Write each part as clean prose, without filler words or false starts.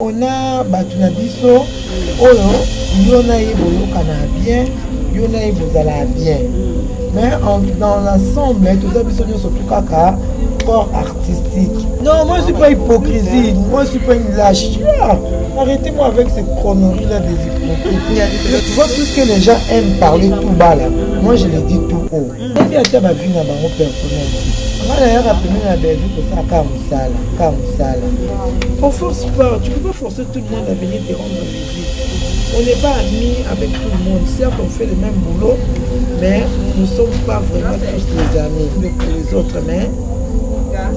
On a batuna biso oyo yona yeboyoka na bien yona yebozala bien mais dans l'ensemble tout ça biso nyonso tout kaka corps artistique. Non, moi je suis pas hypocrisie, moi je suis pas une lâche. Arrêtez-moi avec ces conneries là des hypocrites. Tu vois tout ce que les gens aiment parler tout bas là, moi je le dis tout haut. Et puis à ta ma vie na bango personnel. Moi d'ailleurs rappelé na belle vie que ça comme ça. On force pas, tu peux pas forcer tout le monde à venir te rendre visite. On n'est pas amis avec tout le monde. Certes, on fait le même boulot, mais nous ne sommes pas vraiment tous les amis pour les autres. Mais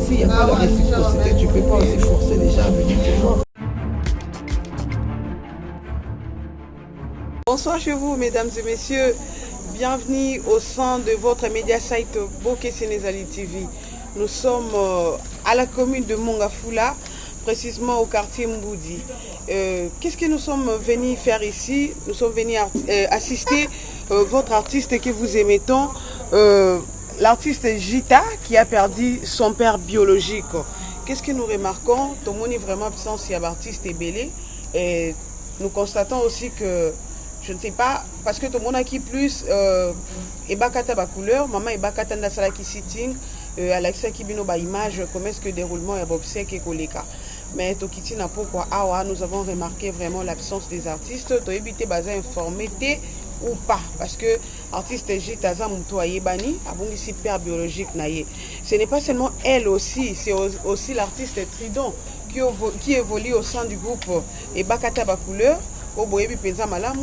s'il n'y a pas de réciprocité, tu ne peux pas aussi forcer les gens à venir te voir. Bonsoir chez vous, mesdames et messieurs. Bienvenue au sein de votre média site Bokeh Sénézali TV. Nous sommes à la commune de Mongafula, précisément au quartier Mboudi. Qu'est-ce que nous sommes venus faire ici? Nous sommes venus assister votre artiste que vous aimez tant, l'artiste Jita qui a perdu son père biologique. Qu'est-ce que nous remarquons? Tout le monde est vraiment absent si l'artiste est belé. Et nous constatons aussi que, je ne sais pas, parce que tout le monde a qui plus, et bakata ba couleur, maman et bakata na sala qui sitting, à l'accès qui bino ba image, comment est-ce que déroulement est obsèque et koleka. Mais Tokiti n'a pourquoi nous avons remarqué vraiment l'absence des artistes. Tu éviter baza informé ou pas, parce que artiste Jitaza Moutoye Bani a bon ici père biologique naïe. Ce n'est pas seulement elle aussi, c'est aussi l'artiste Tridon qui évolue au sein du groupe et bakata ba couleur.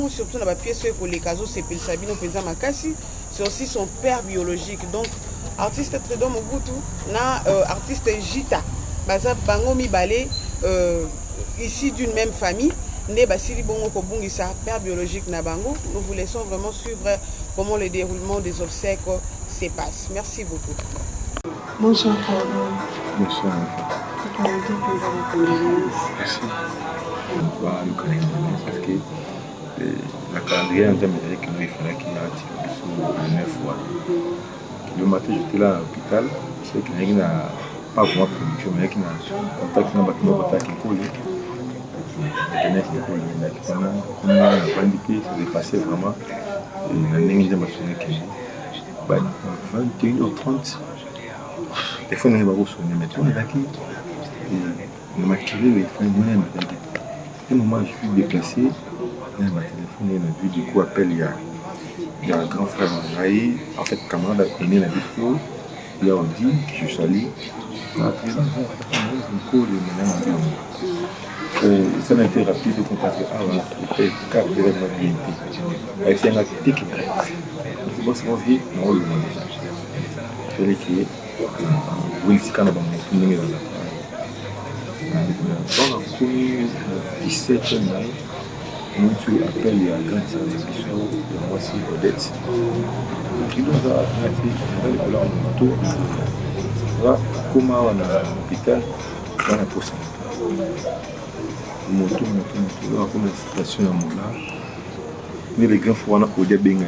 Surtout dans la pièce que les casos c'est Sabino Penza Makasi, c'est aussi son père biologique. Donc artiste Tridon Mobutu na artiste Jita baza bango mibale ici d'une même famille né basili bongo ko bungisa père biologique na bango. Nous vous laissons vraiment suivre comment le déroulement des obsèques se passe. Merci beaucoup. Bonsoir. Bonsoir. Merci. Nous connaissons parce que la calendrier en termes de que nous il fallait qu'il y ait un 9 fois. Le matin j'étais là à l'hôpital, c'est qu'il n'y a pas vraiment production, mais qu'il y a un contact dans le bâtiment qui coule. On a indiqué, ça s'est passé vraiment. La ligne de ma soirée qui est 21h30. Des fois, on n'est pas sonné, mais on est là qui on m'a tiré les fins de l'année. À un moment, je suis déplacé, il y a ma téléphone, il y a vu du coup appel, il y a un grand frère Mangaï, en fait, camarade aîné la vidéo, il y a Audi, je salue. Ça m'a été rapide de contacter le cap de la mobilité. Avec un acte technique. C'est bon, c'est mon vie, non, le monde déjà. Je l'ai créé. Oui, c'est quand même un numéro là. Dans la commune 17 mai, nous appelle il y a un grand service de moi aussi Odette. Qui nous a appelé dans le moto. Là, comment on a l'hôpital, on a pour ça. Moto, là, comme la station à Moula. Mais les grands fois, on a Odette Benga.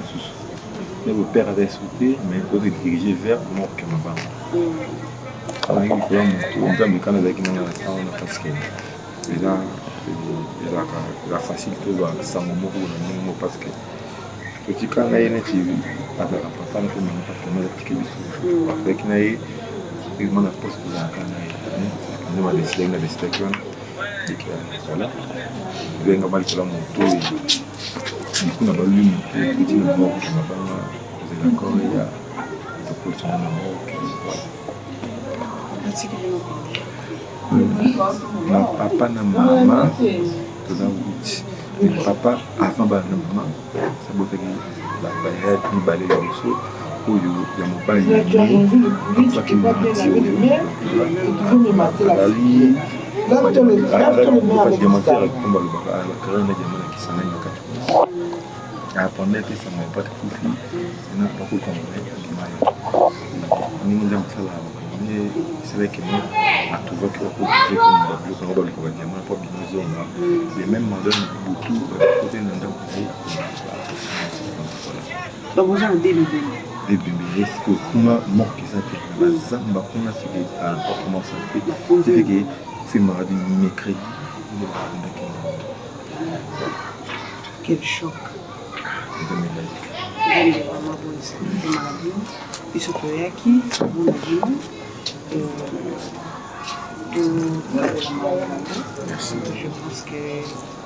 Mais le père avait sauté, mais il faut se diriger vers mon Kamaba. Alors, il faut un moto, on a le Canada qui n'a pas parce que la facilité de sa maman parce que petit quand il y a une TV, à la papa, on peut pas prendre la petite vie. Avec Naï, il m'a posé la canne. On m'a décidé de décider que voilà, il y a un mal sur la moto. Du coup, on a pas lu le petit mort qui m'a pas d'accord, il y a la position de la mort. Mon papa et ma maman, mon papa avant ma maman, ça m'a fait que je balai le morceau. Il y a mon père qui m'a dit après que ça m'a pas de profit, je n'ai pas pu comprendre. C'est vrai que nous, à tout va que les mêmes mandats beaucoup côté donc vous avez des bébés. Des bébés, est-ce que comment manquer ça fait la zamba qu'on a fait à comment ça fait c'est que c'est mardi mercredi Quel choc. Merci. Je pense que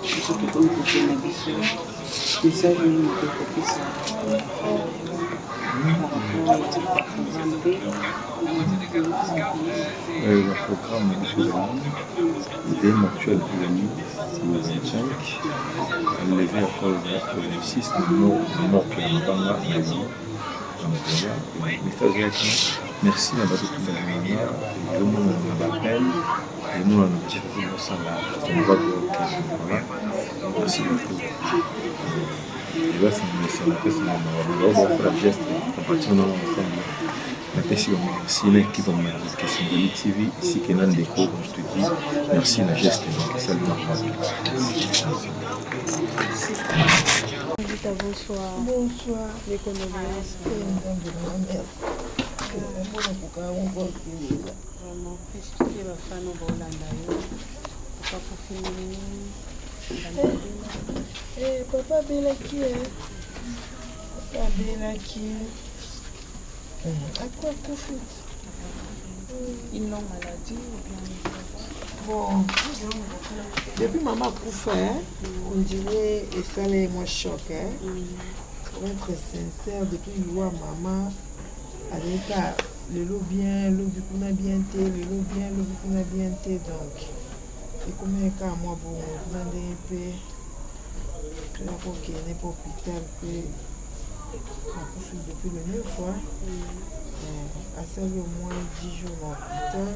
ce que vous pouvez message Le programme il est actuel pour l'année 2025. Levé encore le 6 merci à tout le monde m'appelle et nous on a merci beaucoup. Et là c'est la geste merci l'équipe de TV ici Kenan Déco, comme je te dis, merci la geste salut. Bonsoir. Bonsoir. Les condoléances. Vraiment, expliquer la femme au Bolanda. Papa pour finir. Papa Belaki. Papa Belaki. À quoi profite? Une longue maladie ou bien? Bon, depuis maman Koufa, on dirait et ça les moins choc. Pour être sincère, depuis que je vois maman, avec le lot bien, le du coup n'a bien été, le lot bien, le du coup n'a bien été. Donc, et combien de cas moi pour demander un peu, je n'ai pas qu'il n'est pas hôpital, que ma Koufa depuis le 9 fois. À celle au moins 10 jours dans l'hôpital.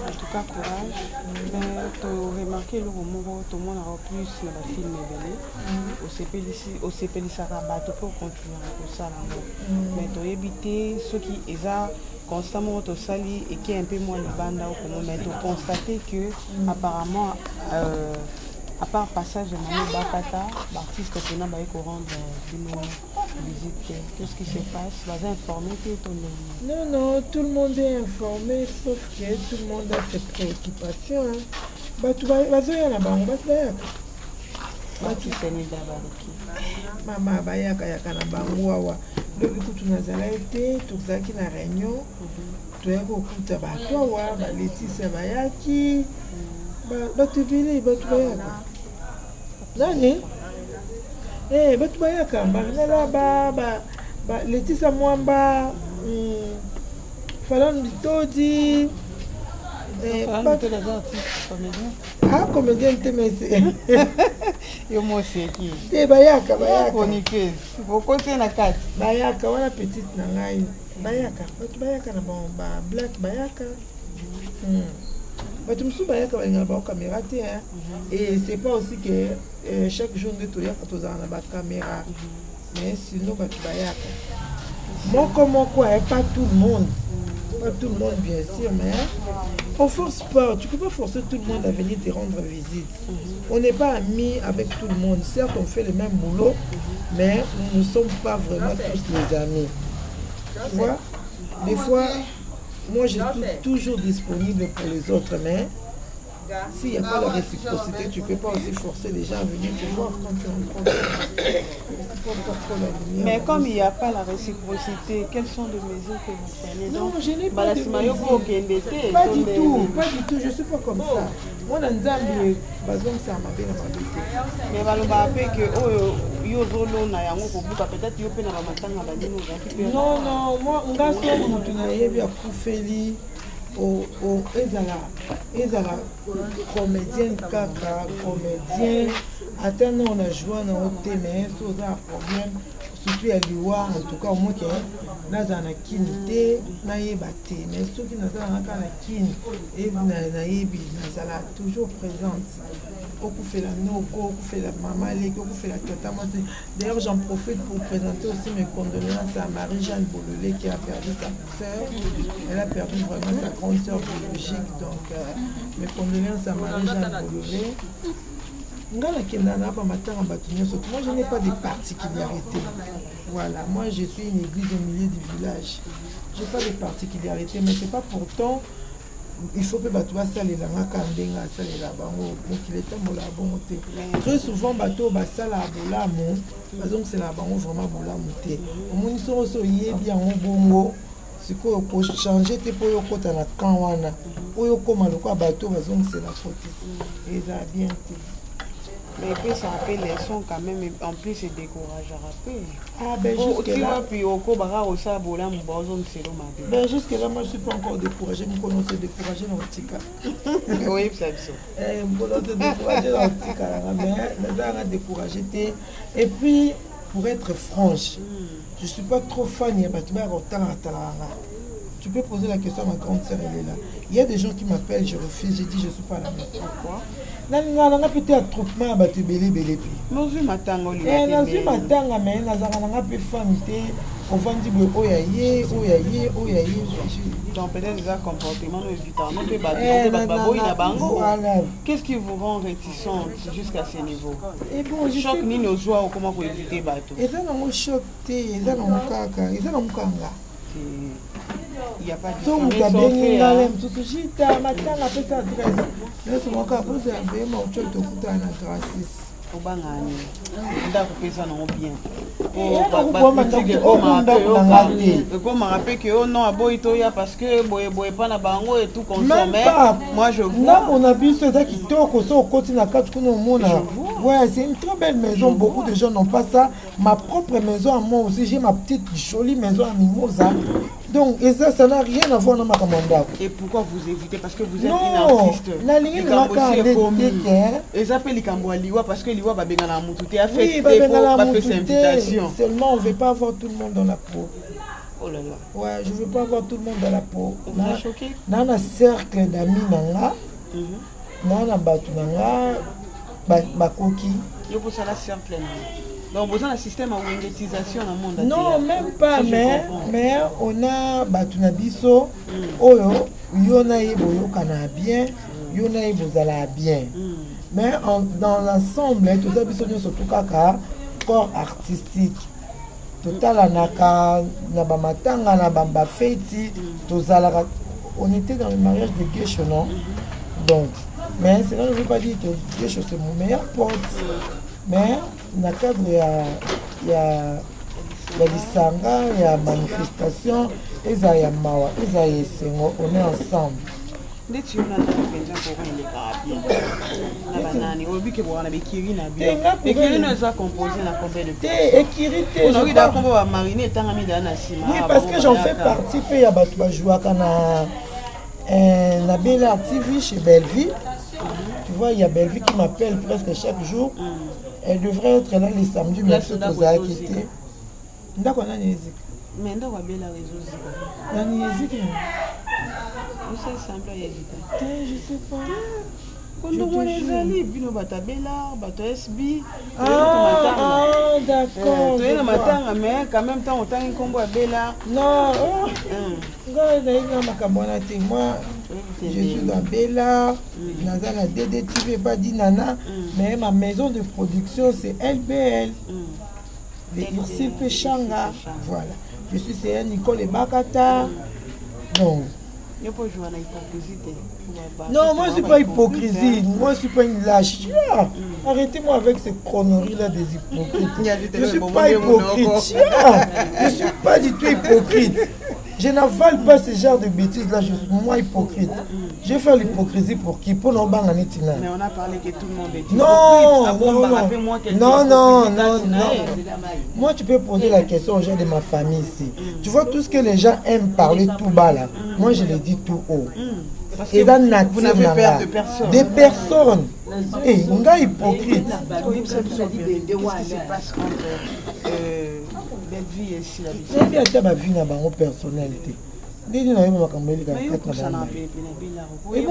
En tout cas, courage. Mais tu as remarqué le moment où tout le monde a plus dans le film éveillé. Au CPL, ça rabat pour continuer à ça. Mais tu as évité ceux qui sont constamment au sali et qui est un peu moins le banda. Mais tu as constaté que apparemment, à part passage de Manu Bakata, l'artiste qui n'a pas rendre visite. Qu'est-ce qui se passe? Vas-y informer tout le monde. Non, tout le monde est informé, sauf que tout le monde a ses préoccupations. Maman bayaka yaka na bango awa. Donc écoute tunazala été, tozaki na réunion. Toya kokuta bato awa, ba Laetitia bayaki. Bato bile bato bayaka. Nani? Bato bayaka mbangala ba Laetitia Mwamba, Falan Bitodi. Comédien mais Yo moi c'est qui? Bayaka. Chroniqueuse. Pourquoi tu es na carte? Bayaka wana petite na ngai. Bayaka. Bato bayaka na ba black bayaka. Bato musu bayaka balinga ba caméra te hein. Et c'est pas aussi que chaque jour de toya quand on a ba caméra. Mais sinon bato bayaka. Moko pas tout le monde. Pas tout le monde bien sûr, mais on force pas, tu peux pas forcer tout le monde à venir te rendre visite. On n'est pas amis avec tout le monde. Certes, on fait le même boulot, mais nous ne sommes pas vraiment tous les amis. Tu vois, des fois, moi je suis toujours disponible pour les autres, mais s'il n'y a pas la réciprocité, tu ne peux pas aussi forcer les gens à venir te voir quand tu rencontres. Mais comme il n'y a pas la réciprocité, quelles sont les mesures que vous prenez? Non, je n'ai pas de mesures. Pas du tout, je ne suis pas comme ça. Moi, dans Zambie, ça m'a bien m'habité. Mais peut-être non, moi, ezala comédienne kaka comédien attends on a joué dans autre mais ça a un problème surtout à liwa en tout cas au moins que naza na kinité na yebate mais ceux qui naza na kana kin et na yebi nazala toujours présente au fait la noko au fait la maman les au fait la tata. D'ailleurs j'en profite pour présenter aussi mes condoléances à Marie-Jeanne Bololé qui a perdu sa sœur. Elle a perdu vraiment sa grande sœur biologique, donc mes condoléances à Marie-Jeanne Bololé. Moi je n'ai pas de particularité. Voilà, moi je suis une église au milieu du village. j'ai pas de particularité, mais c'est pas pourtant. Il faut que tu vas saler la makandenga, saler la bango, donc il est un la bonté. Très souvent, bateau, basala, bolamo, donc c'est la bango vraiment bolamoté. Au moins, ils sont aussi bien en bongo. C'est quoi pour changer tes pour yo kota na kanwana. Pour yo koma le quoi bateau, donc c'est la faute. Et ça a bien été. Mais puis ça rappelle les sons quand même, en plus c'est décourageant après. Ah ben jusque là. Puis au Kobara, au Sabola, mon bazon, c'est le matin. Ben jusque là, moi je suis pas encore découragé, je me connais découragé dans le tika. Oui, c'est ça. Je me connais découragé dans le tika, mais là, découragé. Et puis, pour être franche, je suis pas trop fan, tu peux poser la question à ma grande sœur, elle est là. Il y a des gens qui m'appellent, je refuse, j'ai dit je suis pas là. Pourquoi? Nanga peut-être attroupement à belé belé puis. Nozu matanga li. Nozu matanga mais nazanga nanga pe famité on vandi boy oyaye. Donc peut-être ça comportement évitant. Non peut baboy na bango. Qu'est-ce qui vous rend réticente jusqu'à ce niveau? Et bon, je choc ni nos joie ou comment pour éviter bateau. Et ça non choc té, ça non kaka, ça non kanga. Il n'y a pas de donc tu as bien tout matanga pe sa adresse. Laisse moi ka poser un peu mon choc to kuta na gratis. Obangani. Nda kupesa non bien. Comme rappelle que oh non aboitoya parce que boye pas na bango et tout consommer. Moi je vois. Là on a vu c'est ça qui toko so côté na quatre kuno mona. Ouais, c'est une très belle maison, beaucoup de gens n'ont pas ça. Ma propre maison à moi aussi, j'ai ma petite jolie maison à Mimosa. Donc, et ça n'a rien à voir dans ma commande. Et pourquoi vous évitez? Parce que vous êtes une artiste. Et ça fait les Liwa parce que Liwa va bien la moutouté. Oui, invitation. Seulement, on ne veut pas avoir tout le monde dans la peau. Oh là là. Ouais, je ne veux pas avoir tout le monde dans la peau. Vous êtes choqué? Dans un cercle d'amis, dans un bateau, Bakoki. Il faut ça la cercle. Donc, vous avez un système à monétisation dans le monde. Non, même pas, mais on a Batunabiso, Oyo, Yonaï Boyokana bien, Yonaï Bozala bien. Mais dans l'ensemble, tout ça, surtout kaka, corps artistique. Total anaka, Nabamatanga, Nabamba Feti, on était dans le mariage de Guécho, non? Donc, mais cela ne veut pas dire que Guécho c'est mon meilleur pote. Mais dans le cadre, il y a l'Isanga, il y a manifestation, il y a Mawa, il y a Sengo, on est ensemble. Dès que tu as oui, parce que j'en fais partie, il y a na Bella TV chez Belleville. Tu vois, il y a Belleville qui m'appelle presque chaque jour. Elle devrait être là les samedis, mais c'est aux acquittés. D'accord, on a une musique. Mais on a Bella réseau. On a une musique. C'est simple, il y a je sais pas. Quand on les alliés, puis nous battons Bella, battons SB. Ah, d'accord. Tu es le matin, mais quand même, temps, on a un combo à Bella. Non, moi, je suis dans Bella, dans la DDTV, pas dit Nana, mais ma maison de production, c'est LBL. Les Ursile Pechanga. Voilà. Je suis CN Nicole et Bakata. Donc. Non, moi je ne suis pas hypocrisie. Moi je ne suis pas une lâche. Arrêtez-moi avec ces conneries-là des hypocrites. Je ne suis pas hypocrite. Je ne suis pas du tout hypocrite. Je n'avale pas ce genre de bêtises-là, je suis moi hypocrite. Je vais faire l'hypocrisie pour qui? Pour nos banques en Etina. Mais on a parlé que tout le monde est hypocrite. Non. Moi, tu peux poser la question aux gens de ma famille ici. Tu vois tout ce que les gens aiment parler tout bas là. Moi, je le dis tout haut. Et là, vous n'avez peur de personne. Des personnes. Et on est hypocrite. Qu'est-ce qui se passe entre Belleville et Sila? C'est bien que ma vie n'a pas de personnalité. Et bon,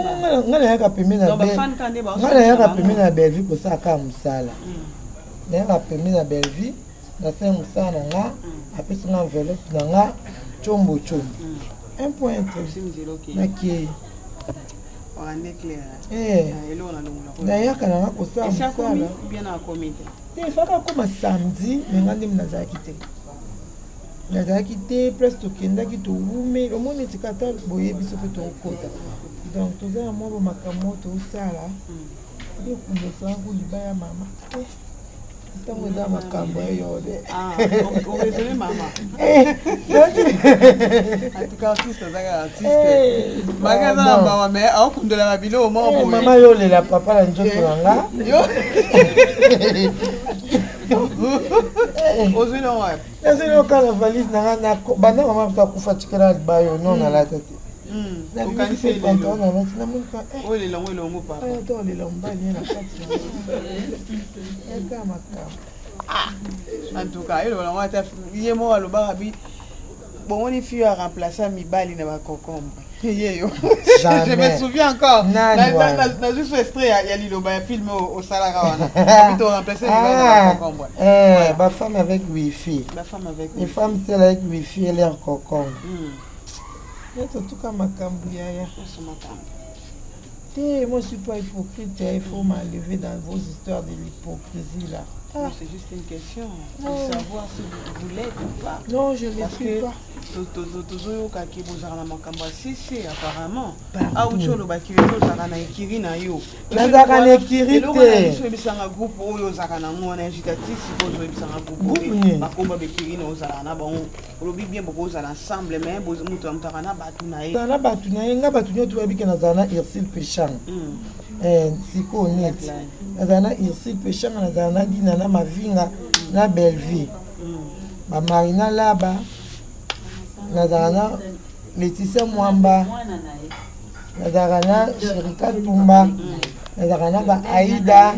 on a Belleville pour ça à Moussala. On a permis à Belleville, dans 5 Moussala, après son enveloppe, on a Chombo Chombo. Un point. Ok. D'ailleurs, quand on a posé un bien à comité. Il faut comme samedi, mais on a quitté. nazalaki te place tokendaki towume omoni etika ata boyebi soki tokota donc toza na mwa bamakambo tosala ekumesaka kolibaya mama ntango eza makambo eyo de oresone mama atuka artiste azaka artiste maka eza na mama me aokundolaka biloko moko boye mama yolela papa na nzoto nanga ozwi nango wapi nazwi noka na valise nanga banda mama takufa tikela libayo no nalata te olelango elongo papa olela mobali ye na kati eka makambo en tout cas elolango ata ye moko alobaka bi bomoni fille aremplace mibali na bacocombre yeyo je me souviens encore nazwi so extrait ya liloba ya filme osalaka wana to remplacer mibali na bacocombre bafemme avec wifi les femmes celles avec wifi et leur cocombre en tout cas makambo yaya te moi je suis pas hypocrite il faut m'enlever dans vos histoires de l'hypocrisie là. C'est juste une question de savoir si vous l'êtes ou pas. Non, je ne le suis pas. Tozoyoka ki bozala na makambo sisi apparemment. Aucholo bakirito zaka na ekiri na yo. Nazaka na ekiri te. So ebisanga groupe oyo zaka na ngona agitatif bozo ebisanga groupe. Bakomba bekiri na ozala na bon. Olobi bien boko ozala ensemble mais bozo mutu amutaka na batu na ye. Na batu na ye nga batu nyoto babike na zana Irsil Péchang. Siko net. Nazana Irsil Péchang nazana dina na mavinga na Belleville. Ba Marina Laba nazana Laetitia Mwamba nazana Sherika Tumba nazana ba Aïda.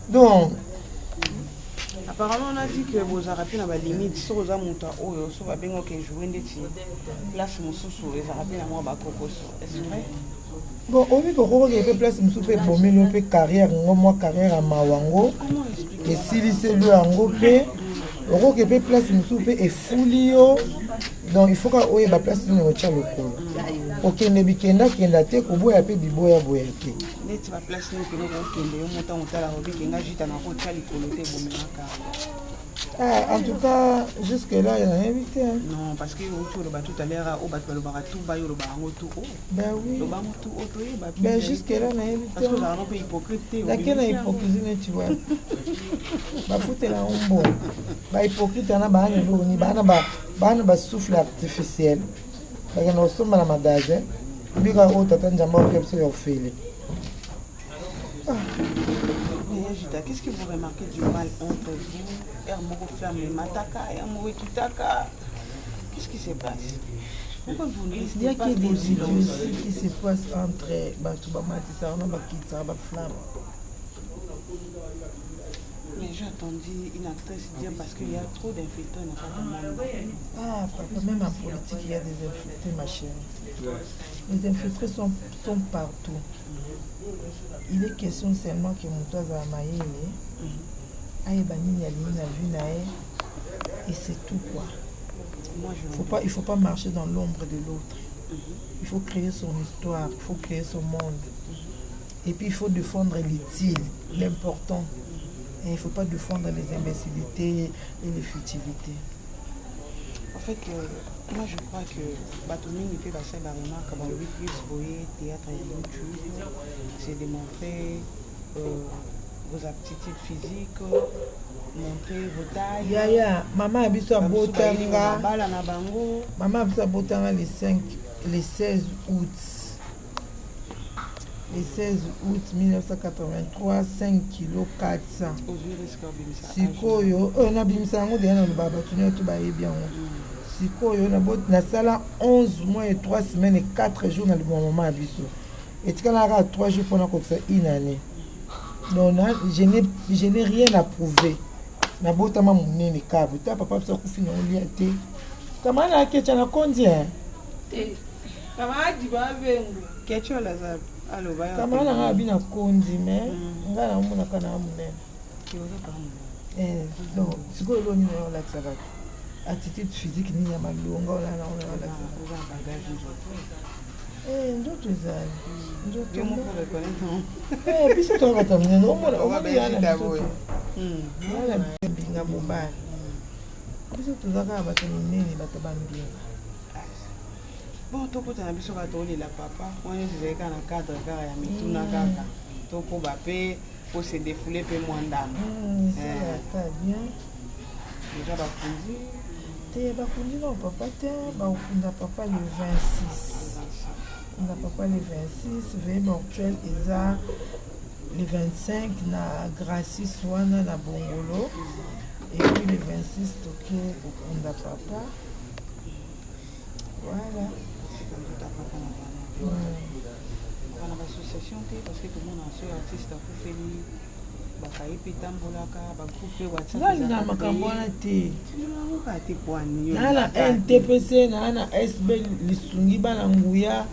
Donc apparemment on a dit que vos arapes na ba limite so za muta oyo so ba bengo ke jouer ndeti place mususu les arapes na moi ba kokoso. Est-ce vrai? Bon, on dit que je place une soupe bomelo pe carrière moi carrière à Mawango et si c'est le ango pe on peut place une soupe et fulio donc il faut que ba place une rocha lokolo. OK ne bikenda kenda te ko boya pe biboya boya te. Net ba place no kelo ko kende yo mota motala obi kenga jita na ko cha likolo te bomelaka. En tout cas, jusque-là, il y en a invité. Hein. Non, parce que tout à l'heure, tout ben oui. Ben jusque-là, il y en a invité. Parce que là, on peut hypocrite. Laquelle est hypocrisie, tu vois? Bah, foutez la honte. Bah, hypocrite, il y en a un souffle artificiel. Il y a un souffle à la madage. Il y a un autre qui est fait. Qu'est-ce que vous remarquez du mal entre vous, Hermoro Ferme, Mataka, Hermoro Kitaka? Qu'est-ce qui se passe? Pourquoi vous ne restez pas des idioties qui se passent entre Batouba Matisarana, Bakita, Baflamme? Mais j'ai entendu une actrice dire parce qu'il y a trop d'infecteurs dans le monde. Ah, papa, même en politique, il y a des infectés, ma chérie. Les infiltrés sont partout. Il est question seulement que mon toit va mailler. Et c'est tout quoi. Il faut pas marcher dans l'ombre de l'autre. Il faut créer son histoire, il faut créer son monde. Et puis il faut défendre l'utile, l'important. Et il ne faut pas défendre les imbécilités et les futilités. En fait, moi je crois que Batoumi ne peut pas faire la remarque avant le plus voyer théâtre et YouTube, c'est démontrer vos aptitudes physiques, montrer vos tailles. Yaya, maman a vu ça botanga. Maman a vu ça botanga les 16 août. Le 16 août 1983, 5 kg 400. Sikoyo, on a bien ça, on a bien bien. Sikoyo, on a sala 11 mois et 3 semaines et 4 jours dans le moment à Bissau. Et tu as 3 jours pendant une année. Donc, je n'ai rien à prouver. Na bota ma munene kabu ta papa psa kufina uliate kama na kecha na kondia kama aji ba vengu kecho la za alo ba kama na ngabi na kondi me ngana muna kana munene kiyoza kama donc siko lo ni na la tsaka attitude physique ni ya malonga wala na wala za bagage ndoto zali ndoto yo mo reconnaître biso to ngata munene o mona o ba yana binga mobile biso tozaka bato minene bato bambinga. Bon, tokota na biso katolela papa wana ezalaka na cadre kaka ya mituna kaka tokoba mpe po se défouler mpe mwa ndambo ata bien déjà bakundi te bakundi na papa te bakunda papa le 26 na papa le 26 veille mortuel eza le 25 na Gracis wana na Bongolo et puis le 26 toke kokunda papa voilà. Dans l'association, parce que tout le monde a un artiste pour faire bakaye pitambolaka bagroupe WhatsApp na makambona te ukati kwani na NTPC na SB lisungi bana nguya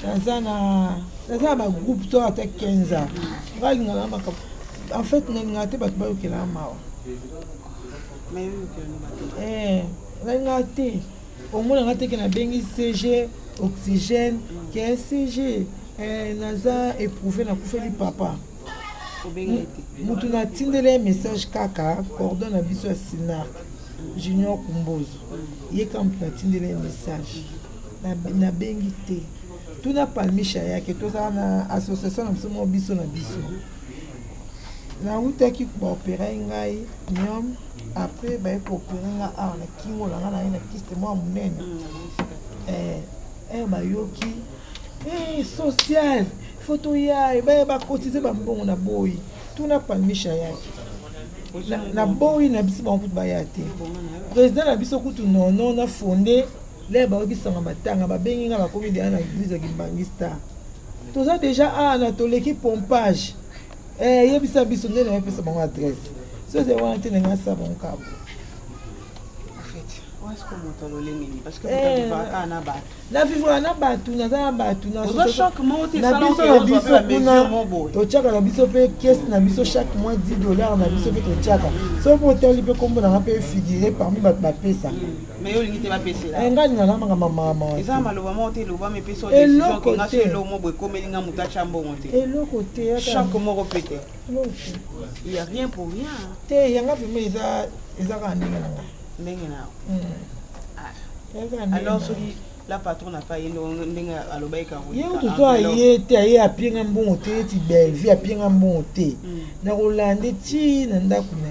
naza ba groupe to ata 15 ngali ngala makam en fait ngate bat ba yokela mawa mais yokela ngate au moins ngate na bengi CG oxygène qui est CG naza éprouvé na kufeli papa mutu na tindele message kaka cordon na biso ya Sinar Junior Kumbozo ye kamp na tindele message na bengi te tuna palmisha yake toza na association na biso mo biso na biso na utaki ko opérer ngai nyom après ba ko opérer nga na kingo la nga na kiste mo munene ba yoki social photo ya ba cotiser ba mbongo na boy tuna palmisha yake na boy na biso ba kutu ba yate président na biso kutu non na fondé le ba okisanga matanga ba bengi nga ba komi de na église ya Kimbangista toza déjà na toleki pompage yebisa biso ndene na pesa bango adresse so c'est wana te nga sa bon kabo est-ce que motalo lengeni parce que motalo ba na ba na vivre na batu na batu na so chaque mois te na biso la mesure to chaka na biso pe caisse na biso chaque mois $10 na biso pe to chaka so motel pe kombo na pe figurer parmi bat ba pesa mais yo lingi te ba pesa la ngani na manga mama eza maloba moté loba me pesa décision que nga se lo mo boy komelinga mutacha mbongo te et le côté chaque mois répéter il y a rien pour rien te yanga vime eza kaninga na ndenge na alors celui la patronne n'a pas yendo ndenge aloba ikaro ye to aye te aye apinga mbongo te ti belle vie apinga mbongo te na rolande ti na ndako na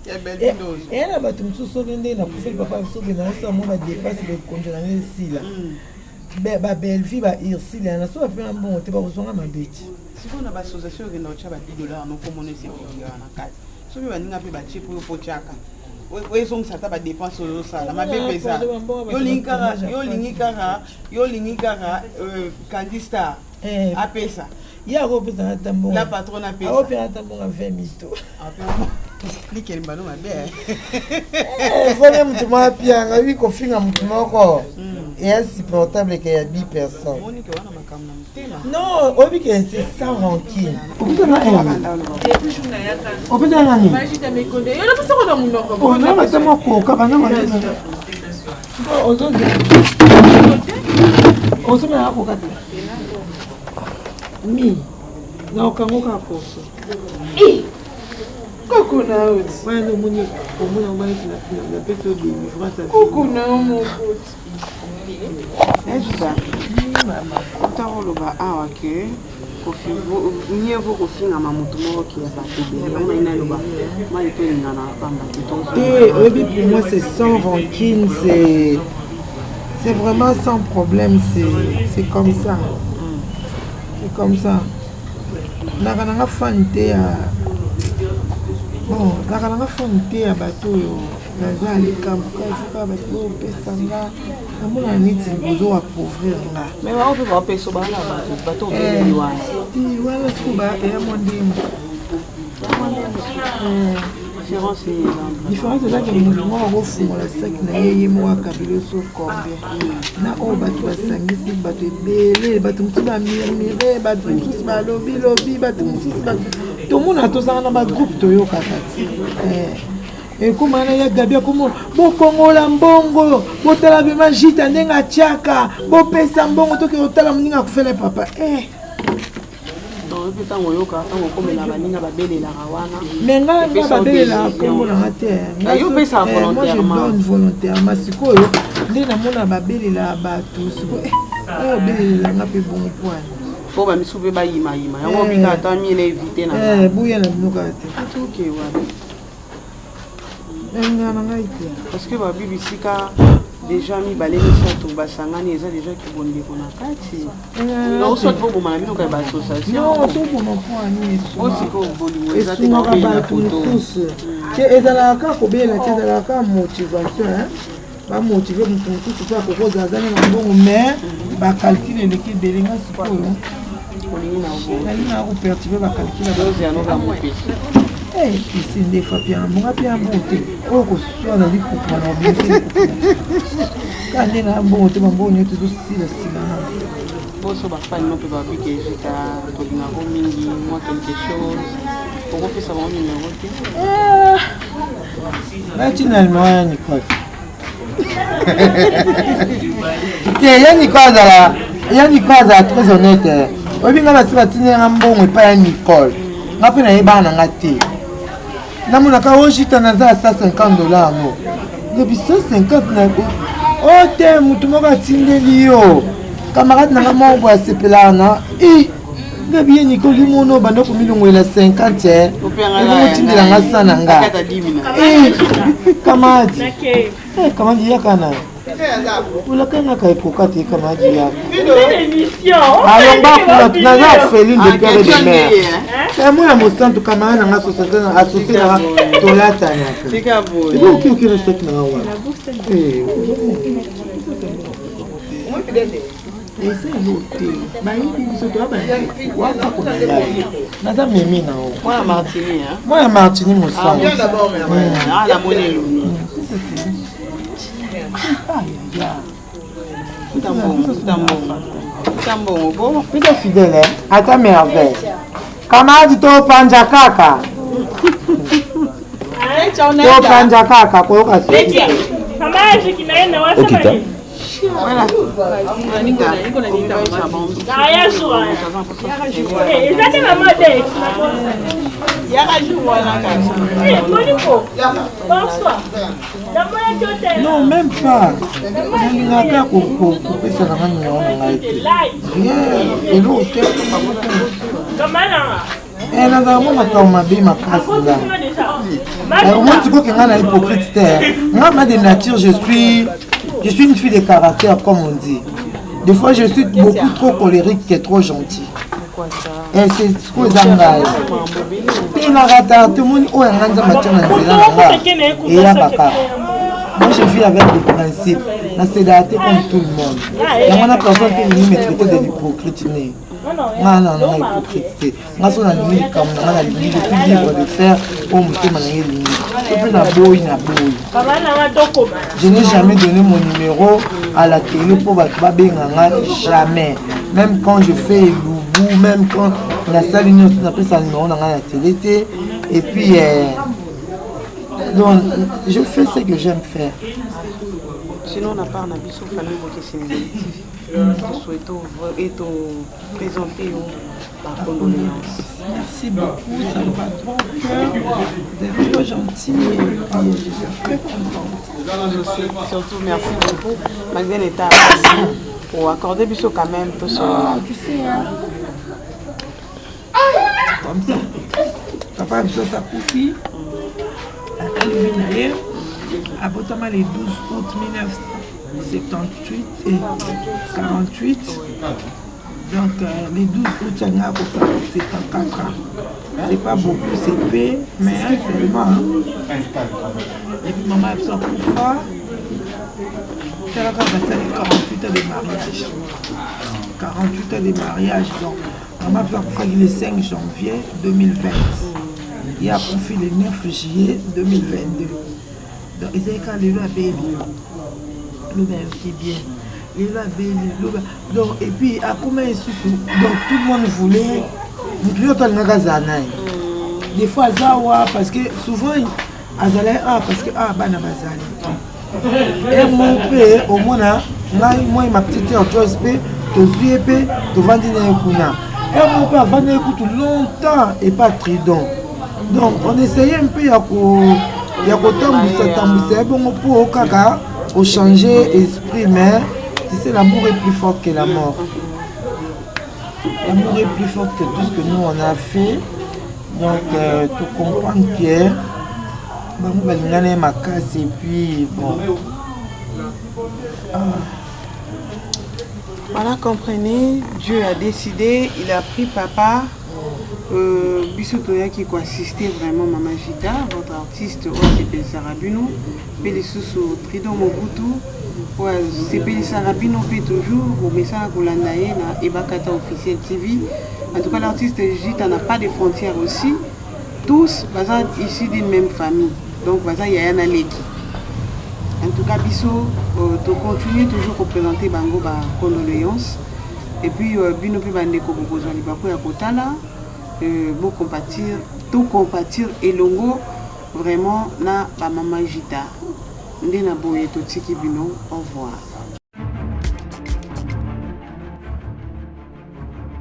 ya belle vie na bato mosusu ndenge na kufeli papa soki na sa mo ba dépasse le congé na sila ba belle vie ba irsila na so apinga mbongo te ba kozonga mabeti siko na ba association ke na cha ba $10 no komone se figure na kati so bi baninga pe ba chipo yo pochaka wezongisa ta badepense ozosala mabe peza yo lingi kaka Candistar apesa ye akopesa na tambongo la patron apesa akopesa na tambongo 20 mito likeli mbano mabe fone mutu moko apianga wi kofinga mutu moko insupportable que ya 10 personnes non oyebi ke c'est sans rancune opesa nani nabata mokoka osomela akoka te mi naokangoka poso koko na oti wana omoni omona na pesa obimi france koko na mokoti ejuda utakoloba awa ke mieux vaut kofingama motu moko ki ya bato ebele naloba mai tolingana pamba te oyebi pour moi c'est sans rancune c'est vraiment sans problème c'est comme ça c'est comme ça nakananga fan te ya bon nakananga fan te ya bato oyo naza likambuka efoka bato oyo opesanga namona neti bozo appauvrir nga mais bao mpe baopesa bana bato obeleli wana wana sikuba eya mondimo différence ezaki motu moko akofungola saki na ye moko akabili so combien na oyo bato basangisi bato ebele bato mosusu bamirmire bato mosusu balobilobi bato mosusu tomona tozanga na bagroupe toyokaka ti ekomana ya gabi akomo bokongola mbongo botala bema jita ndenge atiaka bopesa mbongo toki otala moninga akufela papa Mais moi je donne volontairement. Parce que Bibi Sika déjà mis balé misato basangani eza déjà ki bonde kona kati. Non soit pour mon ami donc ba association. Non, tout pour mon point ni. Aussi ko boli eza te ko ko ba tous. Que ezalaka ko bela te ezalaka motivation hein. Ba motiver mon tout ça ko ko zazana na bongo mais ba calculer l'équipe de linga sikoyo. Na ko perturber ba calculer dose ya no ba mope. Ici, des fois, bien, bon, oh, soit on a dit qu'on a bien fait. Quand on a un bon, on a tout aussi le cinéma. Bon, ça va pas, non, peut pas que j'ai ta Tolingaro Mingi, moi quelque chose. Pourquoi que ça va en numéro? Finalement, Nicole. Il y a Nicole très honnête. On vient de se tenir un bon et pas Nicole. On a fait un éban en gâté. Namunaka oshita naza $150 no. Depuis 150 na ko. O te mutu moko atindeli yo. Camarade na moko asepela na. Nga bien Nicole mono bando ko milongwela 50 eh. Ngo tindela nga sana nga. Camarade. Camarade yakana. Ola kana kai kokati camarade ya. Alors ba ko na za Félix de Pierre de Mer. C'est moi mon centre camarade na association associé na Tolata na. C'est ka bo. C'est qui respecte na wa. Moi peut-être. Et c'est l'hôtel. Ba yi so to ba. Wa ka ko na za mimi na o. Moi Martini hein. Moi Martini mon sang. Ah d'abord mais ah la monnaie. Bon, plutôt fidèle, hein? À ta merveille. Camarade, to panja kaka. To panja kaka, quoi, Camarade qui n'a rien à voir. Voilà. Non, même pas. Il n'a qu'à couper ça dans la main. Et l'autre, elle a vraiment ma vie, ma casse là. Au moins, tu vois qu'il y a un hypocrite. Moi, de nature, je suis une fille de caractère, comme on dit. Des fois, je suis beaucoup trop colérique et trop gentil. Et c'est ce que j'engage. Et la rata, tout le monde a un matière et il y a baka. Moi, je vis avec des principes. C'est daté comme tout le monde. Il y a une personne qui me traite de l'hypocrite. Non, hypocrite. Moi, je suis libre de faire pour me témoigner. Je n'ai jamais donné mon numéro à la télé pour Babenganga, jamais. Même quand je fais Loubou, même quand la salle on appelle ça numéro dans la télé. Et puis, donc, je fais ce que j'aime faire. Sinon, on a pas un avis sur la famille qui nous souhaitons présenter la condoléance. Merci beaucoup, ça me va trop au cœur. Vous êtes trop gentil et je suis très contente. Surtout, merci beaucoup. Malgré l'état pour accorder Bissot quand même tout ça. Tu sais, hein? Comme ça. Papa Bissot, ça profite. La famille à Botama les 12 août 1978 et 48. Donc les 12 août, c'est 74 ans. C'est pas beaucoup, c'est peu, mais seulement. Et puis maman a besoin de pouvoir. Elle a 48 ans de mariage. 48 ans de mariage. Donc maman a besoin de pouvoir le 5 janvier 2020. Il a profité le 9 juillet 2022. Donc, ils avaient quand les lois belles, le même qui bien, les lois belles, donc, et puis, à combien ils souffrent, donc tout le monde voulait, nous plus autant de magasins. Des fois, parce que souvent, ils allaient, parce que, bana bazali. Et mon père, au moins, moi, ma petite autre chose, tu suis épais, tu vends des kuna. Et mon père va écouter longtemps et pas Tridon. Donc on essayait un peu à pour kaka au changer esprit, mais tu sais, l'amour est plus fort que la mort. L'amour est plus fort que tout ce que nous on a fait. Donc tu comprends Pierre. Ma casse et puis bon. Voilà, comprenez, Dieu a décidé, il a pris papa. Bissotoya qui a assisté vraiment Maman Gita, votre artiste, c'est Sarabino, Pélissousou Tridon Mobutu, c'est Sarabino fait toujours, au message à Landaye, na Ebakata officiel TV. En tout cas, l'artiste Gita n'a pas de frontières aussi. Tous, issus d'une même famille. Donc, il y a un allégué. En tout cas, Bisso, tu continues toujours à représenter Bango par condoléances. Et puis, Bino Bandeko Bokozwa Libako Yakotala. Pour compatir, tout compatir et longo vraiment na ba Maman Gita. Ndena boye to tiki bino, au revoir.